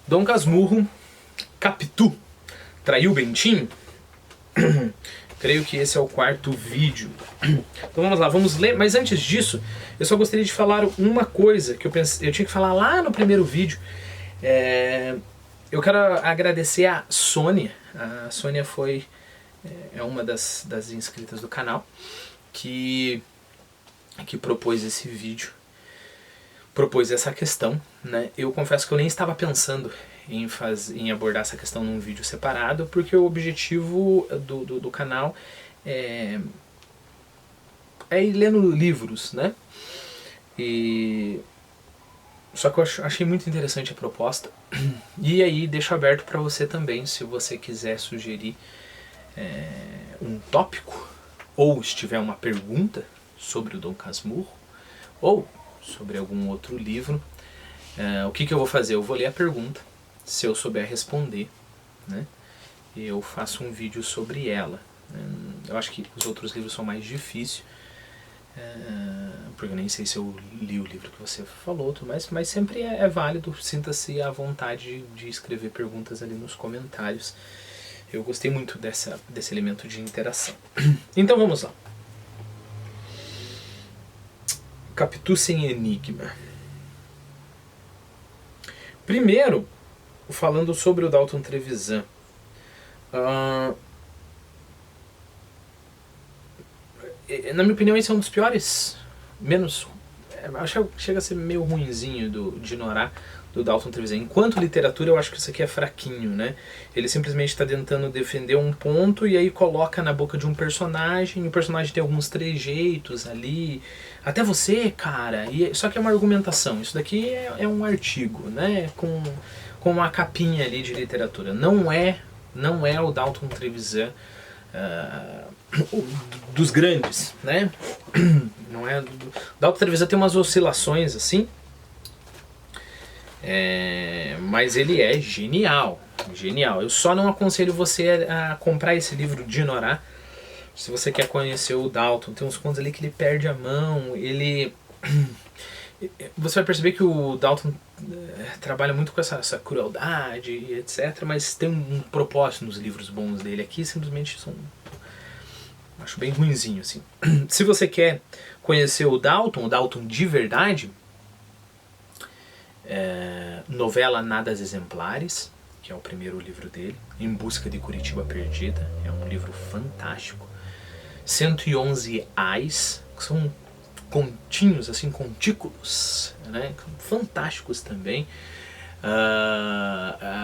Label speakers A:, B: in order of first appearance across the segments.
A: Dom Casmurro, Capitu, traiu Bentinho? Creio que esse é o 4º vídeo. Então vamos lá, vamos ler. Mas antes disso, eu só gostaria de falar uma coisa que eu tinha que falar lá no primeiro vídeo. Eu quero agradecer a Sônia. A Sônia é uma das inscritas do canal que propôs esse vídeo. Propôs essa questão, né? Eu confesso que eu nem estava pensando em abordar essa questão num vídeo separado, porque o objetivo do canal é ir lendo livros, né? Só que eu achei muito interessante a proposta, e aí deixo aberto para você também, se você quiser sugerir um tópico, ou se tiver uma pergunta sobre o Dom Casmurro, ou sobre algum outro livro, o que eu vou fazer? Eu vou ler a pergunta, se eu souber responder, né, eu faço um vídeo sobre ela. Eu acho que os outros livros são mais difíceis, porque eu nem sei se eu li o livro que você falou, mas sempre é válido, sinta-se à vontade de escrever perguntas ali nos comentários. Eu gostei muito desse elemento de interação. Então vamos lá. Capitu sem enigma. Primeiro, falando sobre o Dalton Trevisan. Na minha opinião, esse é um dos piores, acho que chega a ser meio ruinzinho de Norá, do Dalton Trevisan. Enquanto literatura, eu acho que isso aqui é fraquinho, né? Ele simplesmente está tentando defender um ponto e aí coloca na boca de um personagem, e o personagem tem alguns trejeitos ali, até você, cara, só que é uma argumentação. Isso daqui é um artigo, né? Com uma capinha ali de literatura. Não é o Dalton Trevisan dos grandes, né? Não é. O Dalton Trevisan tem umas oscilações assim, mas ele é genial, genial. Eu só não aconselho você a comprar esse livro de Norá se você quer conhecer o Dalton. Tem uns contos ali que ele perde a mão, você vai perceber que o Dalton trabalha muito com essa crueldade, etc. Mas tem um propósito nos livros bons dele. Aqui simplesmente acho bem ruinzinho, assim. Se você quer conhecer o Dalton de verdade, novela Nadas Exemplares, que é o primeiro livro dele, Em Busca de Curitiba Perdida, é um livro fantástico. 111 Ais, que são continhos, assim, contículos, né? Fantásticos também.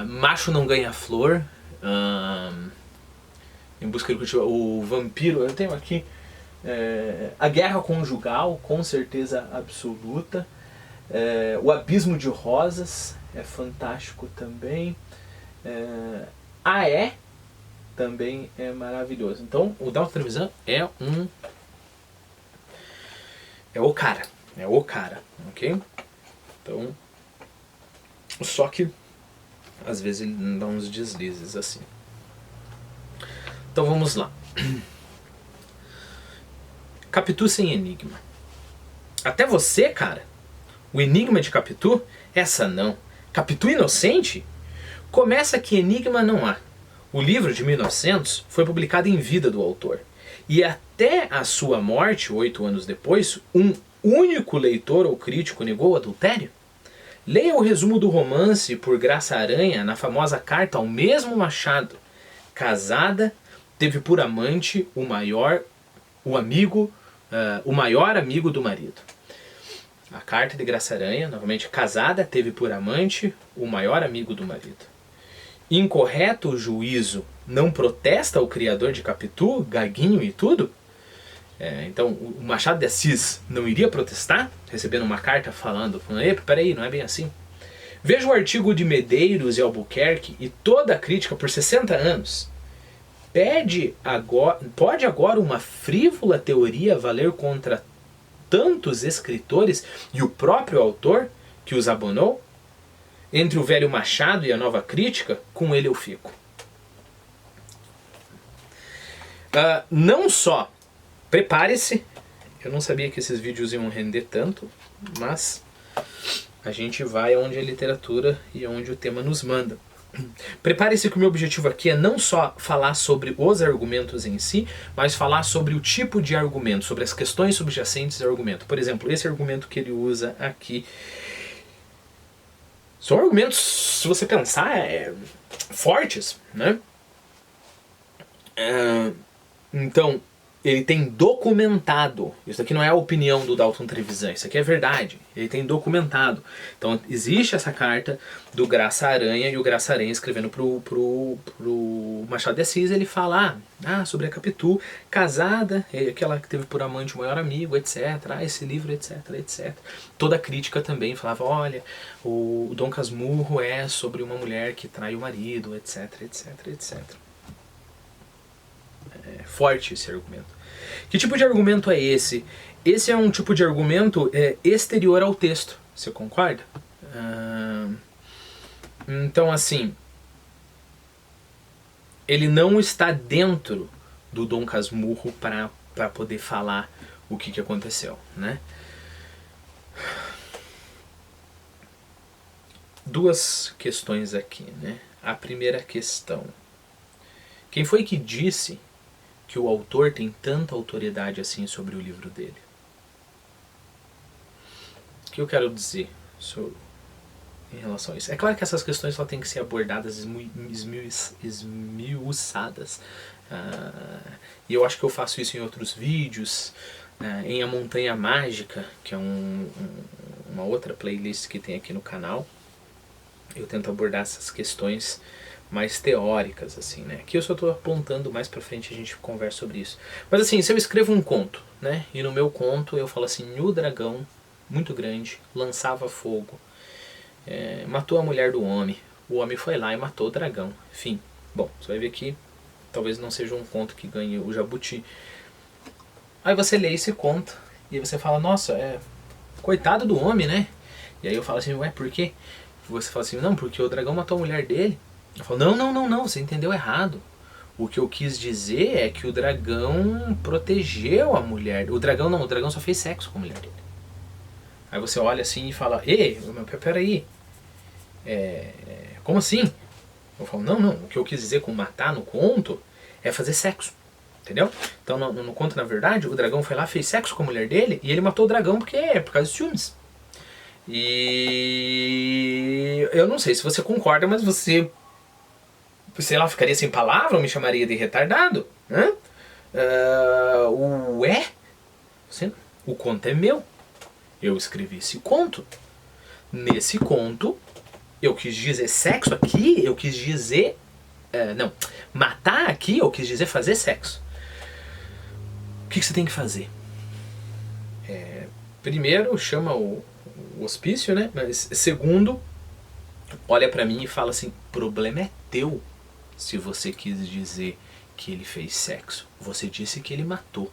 A: Macho Não Ganha Flor, Em Busca de Curitiba, o Vampiro, eu tenho aqui, A Guerra Conjugal, com certeza absoluta. O Abismo de Rosas é fantástico também. Também é maravilhoso. Então o Dalton Trevisan é o cara, ok? Então, só que às vezes ele dá uns deslizes assim. Então vamos lá. Capitu sem enigma. Até você, cara, o enigma de Capitu? Essa não. Capitu inocente? Começa que enigma não há. O livro de 1900 foi publicado em vida do autor. E até a sua morte, 8 anos depois, um único leitor ou crítico negou o adultério? Leia o resumo do romance por Graça Aranha na famosa carta ao mesmo Machado. Casada, teve por amante o maior amigo do marido. A carta de Graça Aranha, novamente, casada, teve por amante o maior amigo do marido. Incorreto o juízo não protesta o criador de Capitu, Gaguinho e tudo? Então o Machado de Assis não iria protestar, recebendo uma carta falando, peraí, não é bem assim. Veja o artigo de Medeiros e Albuquerque e toda a crítica por 60 anos. Pode agora uma frívola teoria valer contra tantos escritores e o próprio autor que os abonou? Entre o velho Machado e a nova crítica, com ele eu fico. Não só, prepare-se, eu não sabia que esses vídeos iam render tanto, mas A gente vai onde a literatura e onde o tema nos manda. Prepare-se que o meu objetivo aqui é não só falar sobre os argumentos em si, mas falar sobre o tipo de argumento, sobre as questões subjacentes ao argumento. Por exemplo, esse argumento que ele usa aqui. São argumentos, se você pensar, fortes, né? Então, ele tem documentado. Isso aqui não é a opinião do Dalton Trevisan, isso aqui é verdade. Ele tem documentado. Então, existe essa carta do Graça Aranha, e o Graça Aranha escrevendo pro Machado de Assis, ele fala sobre a Capitu, casada, aquela que teve por amante o maior amigo, etc. Esse livro, etc, etc. Toda a crítica também falava, olha, o Dom Casmurro é sobre uma mulher que trai o marido, etc, etc, etc. É forte esse argumento. Que tipo de argumento é esse? Esse é um tipo de argumento exterior ao texto. Você concorda? Então, assim, ele não está dentro do Dom Casmurro para poder falar o que aconteceu, né? Duas questões aqui, né? A primeira questão. Quem foi que disse que o autor tem tanta autoridade assim sobre o livro dele? O que eu quero dizer em relação a isso? É claro que essas questões só têm que ser abordadas esmiuçadas. E eu acho que eu faço isso em outros vídeos. Em A Montanha Mágica, que é uma outra playlist que tem aqui no canal, eu tento abordar essas questões mais teóricas, assim, né? Aqui eu só estou apontando, mais pra frente a gente conversa sobre isso. Mas assim, se eu escrevo um conto, né? E no meu conto eu falo assim, o dragão, muito grande, lançava fogo, matou a mulher do homem, o homem foi lá e matou o dragão. Enfim, bom, você vai ver que talvez não seja um conto que ganhe o Jabuti. Aí você lê esse conto e você fala, nossa, coitado do homem, né? E aí eu falo assim, ué, por quê? Você fala assim, não, porque o dragão matou a mulher dele. Eu falo, não, você entendeu errado. O que eu quis dizer é que o dragão protegeu a mulher. O dragão só fez sexo com a mulher dele. Aí você olha assim e fala, peraí, como assim? Eu falo, não, o que eu quis dizer com matar no conto é fazer sexo. Entendeu? Então no conto, na verdade, o dragão foi lá, fez sexo com a mulher dele e ele matou o dragão por causa de ciúmes. E eu não sei se você concorda, mas você, sei lá, ficaria sem palavra ou me chamaria de retardado, né? O conto é meu. Eu escrevi esse conto. Nesse conto, eu quis dizer sexo aqui, eu quis dizer... matar aqui, eu quis dizer fazer sexo. O que você tem que fazer? Primeiro, chama o hospício, né? Mas segundo, olha pra mim e fala assim, o problema é teu se você quis dizer que ele fez sexo. Você disse que ele matou.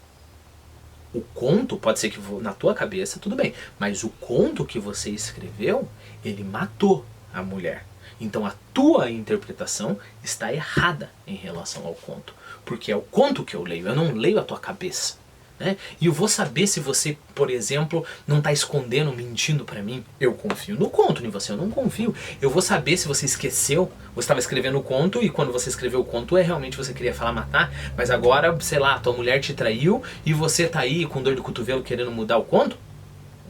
A: O conto, pode ser que na tua cabeça, tudo bem, mas o conto que você escreveu, ele matou a mulher. Então a tua interpretação está errada em relação ao conto. Porque é o conto que eu leio, eu não leio a tua cabeça. Né? E eu vou saber se você, por exemplo, não está escondendo, mentindo para mim. Eu confio no conto, em você eu não confio. Eu vou saber se você esqueceu, você estava escrevendo o conto e quando você escreveu o conto realmente você queria falar matar, mas agora, sei lá, tua mulher te traiu e você tá aí com dor de cotovelo querendo mudar o conto?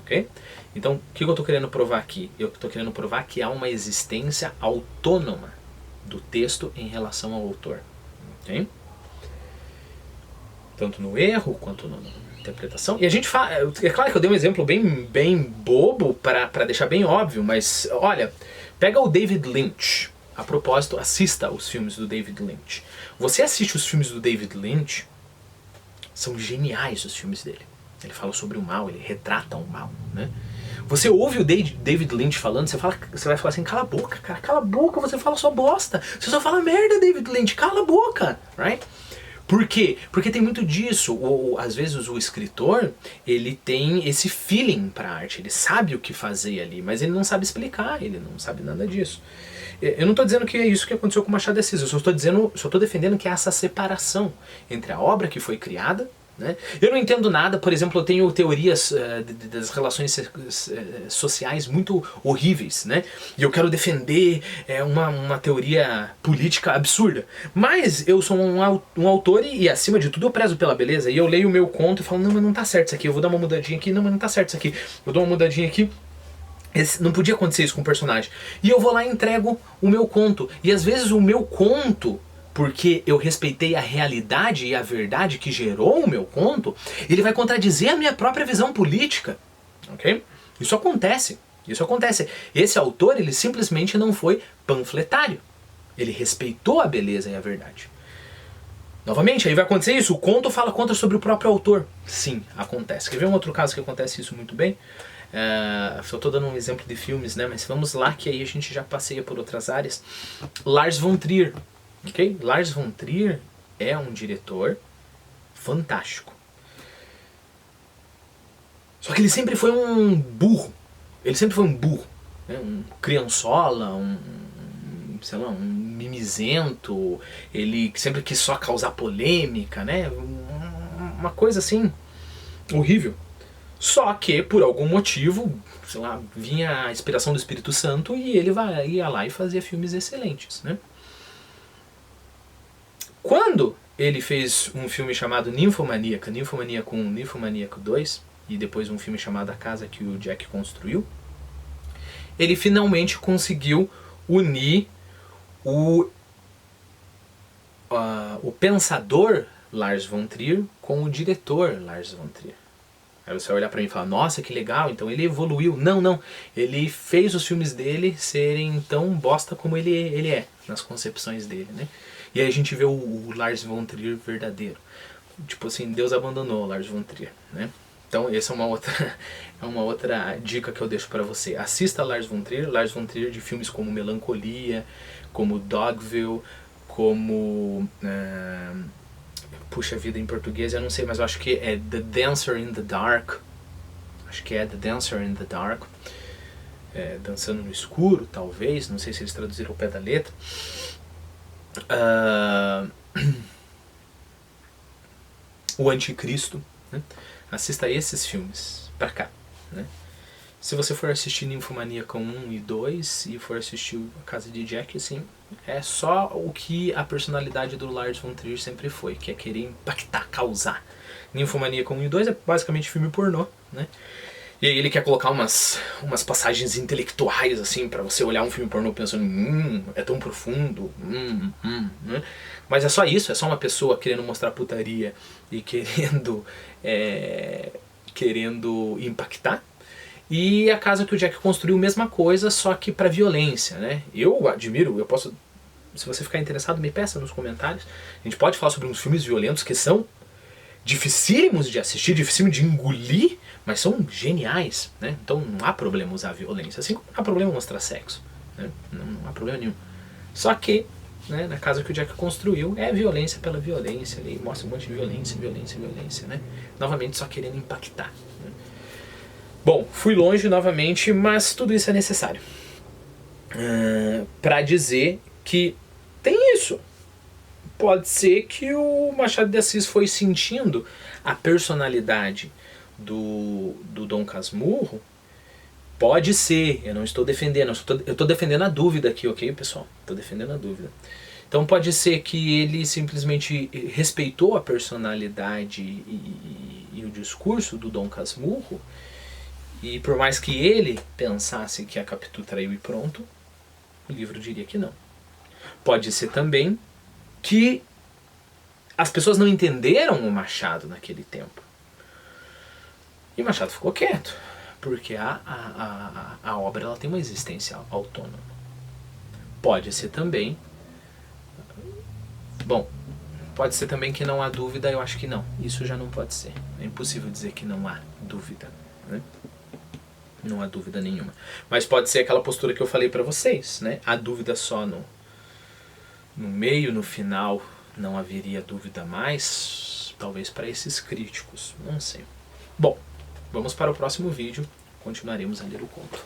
A: Ok? Então, o que eu estou querendo provar aqui? Eu estou querendo provar que há uma existência autônoma do texto em relação ao autor. Ok? Tanto no erro quanto na interpretação. E a gente fala, é claro que eu dei um exemplo bem bobo para deixar bem óbvio, mas olha, pega o David Lynch. A propósito, assista os filmes do David Lynch. Você assiste os filmes do David Lynch, são geniais os filmes dele. Ele fala sobre o mal, ele retrata o mal, né? Você ouve o David Lynch falando, você vai falar assim, cala a boca, cara, cala a boca, você fala só bosta. Você só fala merda, David Lynch, cala a boca, right? Por quê? Porque tem muito disso. Às vezes o escritor, ele tem esse feeling para a arte, ele sabe o que fazer ali, mas ele não sabe explicar, ele não sabe nada disso. Eu não estou dizendo que é isso que aconteceu com Machado de Assis, eu só estou defendendo que há essa separação entre a obra que foi criada né? Eu não entendo nada, por exemplo, eu tenho teorias das relações sociais muito horríveis, né? E eu quero defender uma teoria política absurda. Mas eu sou um autor e, acima de tudo, eu prezo pela beleza. E eu leio o meu conto e falo, não, mas não tá certo isso aqui, eu vou dar uma mudadinha aqui, não, mas não tá certo isso aqui, eu dou uma mudadinha aqui. Não podia acontecer isso com o personagem. E eu vou lá e entrego o meu conto. E às vezes o meu conto, porque eu respeitei a realidade e a verdade que gerou o meu conto, ele vai contradizer a minha própria visão política. Ok? Isso acontece. Isso acontece. Esse autor, ele simplesmente não foi panfletário. Ele respeitou a beleza e a verdade. Novamente, aí vai acontecer isso. O conto fala contra sobre o próprio autor. Sim, acontece. Quer ver um outro caso que acontece isso muito bem? Só estou dando um exemplo de filmes, né? Mas vamos lá que aí a gente já passeia por outras áreas. Lars von Trier, ok? Lars von Trier é um diretor fantástico. Só que ele sempre foi um burro. Ele sempre foi um burro, né? Um criançola, sei lá, um mimizento. Ele sempre quis só causar polêmica, né? Uma coisa assim horrível. Só que, por algum motivo, sei lá, vinha a inspiração do Espírito Santo e ele ia lá e fazia filmes excelentes, né? Quando ele fez um filme chamado Ninfomaníaca, Ninfomaníaca 1, Ninfomaníaca 2, e depois um filme chamado A Casa que o Jack Construiu, ele finalmente conseguiu unir o pensador Lars von Trier com o diretor Lars von Trier. Aí você vai olhar pra mim e falar, nossa, que legal, então ele evoluiu. Não, não. Ele fez os filmes dele serem tão bosta como ele é, nas concepções dele, né? E aí a gente vê o Lars von Trier verdadeiro. Tipo assim, Deus abandonou o Lars von Trier, né? Então essa é uma outra dica que eu deixo pra você. Assista Lars von Trier de filmes como Melancolia, como Dogville, como... puxa vida, em português eu não sei, mas eu acho que é The Dancer in the Dark. Acho que é The Dancer in the Dark. Dançando no escuro, talvez. Não sei se eles traduziram o pé da letra. O Anticristo, né? Assista esses filmes pra cá, né? Se você for assistir Ninfomaníaca 1 e 2 e for assistir A Casa de Jack, assim, é só o que a personalidade do Lars von Trier sempre foi, que é querer impactar, causar. Ninfomaníaca 1 e 2 é basicamente filme pornô, né? E aí ele quer colocar umas passagens intelectuais, assim, pra você olhar um filme pornô pensando, é tão profundo, né? Mas é só isso, é só uma pessoa querendo mostrar putaria e querendo impactar. E A Casa que o Jack Construiu, mesma coisa, só que pra violência, né? Eu admiro, eu posso... Se você ficar interessado, me peça nos comentários. A gente pode falar sobre uns filmes violentos que são dificílimos de assistir, dificílimos de engolir, mas são geniais, né? Então não há problema usar violência, assim como não há problema mostrar sexo, né? Não há problema nenhum. Só que, né, Na Casa que o Jack Construiu é violência pela violência, ali mostra um monte de violência, né? Novamente só querendo impactar, né? Bom, fui longe novamente, mas tudo isso é necessário para dizer que tem isso. Pode ser que o Machado de Assis foi sentindo a personalidade do Dom Casmurro. Pode ser, eu não estou defendendo, eu estou defendendo a dúvida aqui, ok, pessoal? Estou defendendo a dúvida. Então pode ser que ele simplesmente respeitou a personalidade e o discurso do Dom Casmurro, e por mais que ele pensasse que a Capitu traiu e pronto, o livro diria que não. Pode ser também que as pessoas não entenderam o Machado naquele tempo. E o Machado ficou quieto, porque a obra ela tem uma existência autônoma. Pode ser também... Bom, pode ser também que não há dúvida, eu acho que não. Isso já não pode ser. É impossível dizer que não há dúvida, né? Não há dúvida nenhuma. Mas pode ser aquela postura que eu falei pra vocês, né? Há dúvida só no meio, no final não haveria dúvida mais, talvez para esses críticos, não sei. Bom, vamos para o próximo vídeo, continuaremos a ler o conto.